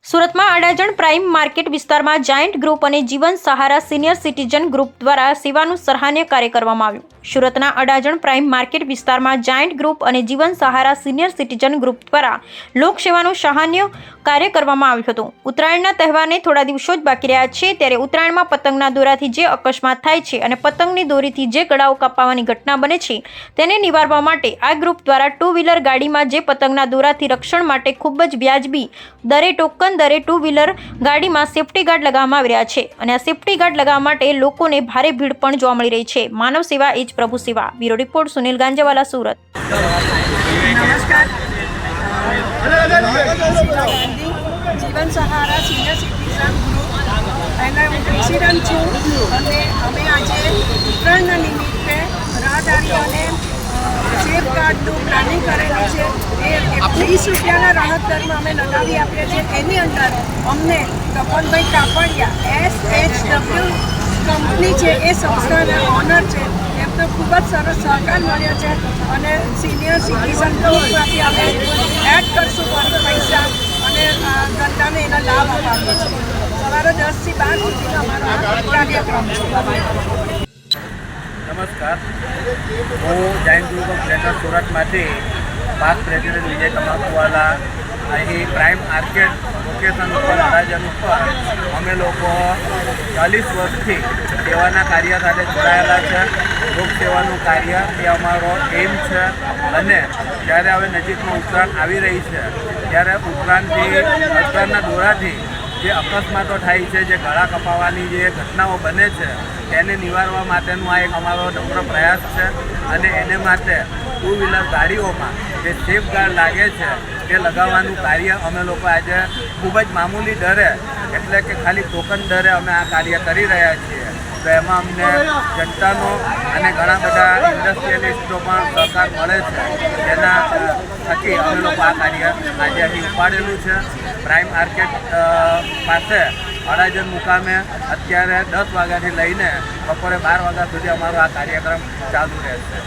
સુરતમાં Adajan prime market વિસ્તારમાં giant group અને જીવન સહારા સિનિયર સિટીઝન ગ્રુપ દ્વારા સેવાનું સરાહનીય કાર્ય કરવામાં આવ્યું। સુરતના અડાજણ પ્રાઇમ માર્કેટ વિસ્તારમાં જાયન્ટ ગ્રુપ અને જીવન સહારા સિનિયર સિટીઝન ગ્રુપ દ્વારા લોકસેવાનું સરાહનીય કાર્ય કરવામાં આવ્યું હતું। ઉત્તરાયણના તહેવારને થોડા દિવસો જ બાકી રહ્યા છે, ત્યારે ઉત્તરાયણમાં પતંગના દોરાથી જે અકસ્માત થાય છે અને પતંગની દોરીથી જે ગળાઓ કાપવાની ઘટના બને છે, તેને નિવારવા માટે આ ગ્રુપ દ્વારા ટુ વ્હીલર ગાડીમાં જે પતંગના દોરાથી રક્ષણ માટે ખૂબ જ વ્યાજબી દરે ટોકન દરે ટુ વ્હીલર ગાડીમાં સેફ્ટી ગાર્ડ લગાવવામાં આવી રહ્યા છે અને આ સેફ્ટી ગાર્ડ લગાવવા માટે લોકોને ભારે ભીડ પણ જોવા મળી રહી છે। માનવ સેવા એ જ પ્રભુ સેવા। Bureau report Sunil Ganjawala, Surat. નમસ્કાર, જીવન સહારા સિનિયર સિટીઝન ગ્રુપ એના હું પ્રેસિડન્ટ છું અને અમે આજે ઉત્તરાયણના નિમિત્તે રાહદારીઓને સેફ ગાર્ડનું પ્લાનિંગ કરેલું છે। એ 20 રૂપિયાના રાહત દરમાં અમે લગાવી આપીએ છીએ। એની અંદર અમને તપનભાઈ કાપડિયા SHW કંપની છે, એ સંસ્થાના ઓનર છે, એમનો ખૂબ જ સરસ સહકાર મળ્યો છે અને સિનિયર સિટીઝન ગ્રુપમાંથી અમે એડ કરશું ફરી પૈસા અને જનતાને એના લાભ અપાવીએ છીએ। સવારે 10 થી 12 સુધીનો અમારો કાર્યક્રમ છે। નમસ્કાર, હું જાયન્ટ ગ્રુપ ઓફ ટ્રેનર સુરતમાંથી પાસ્ટ પ્રેસિડેન્ટ વિજય કમાકુવાલા। અહીં પ્રાઇમ માર્કેટ લોકેશન ઉપર અડાજણ ઉપર અમે લોકો 40 વર્ષથી સેવાના કાર્ય સાથે જોડાયેલા છે। લોકસેવાનું કાર્ય એ અમારો એમ છે અને જ્યારે હવે નજીકમાં ઉત્તરાયણ આવી રહી છે, ત્યારે ઉત્તરાયણના દોરાથી જે અકસ્માતો થાય છે, જે ગળા કપાવવાની જે ઘટનાઓ બને છે, તેને નિવારવા માટેનું આ એક અમારો નમ્ર પ્રયાસ છે અને એને માટે ટુ વ્હીલર ગાડીઓમાં જે સેફ ગાર્ડ લાગે છે તે લગાવવાનું કાર્ય અમે લોકો આજે ખૂબ જ મામૂલી દરે, એટલે કે ખાલી ટોકન દરે અમે આ કાર્ય કરી રહ્યા છીએ। તો એમાં અમને જનતાનો અને ઘણા બધા ઇન્ડસ્ટ્રીયલિસ્ટો પણ સહકાર મળે છે, જેના થકી અમે લોકો આ કાર્ય આજે અહીં ઉપાડેલું છે। પ્રાઇમ માર્કેટ પાસે અડાજણ મુકામે અત્યારે 10 વાગ્યાથી લઈને બપોરે 12 વાગ્યા સુધી અમારો આ કાર્યક્રમ ચાલુ રહેશે।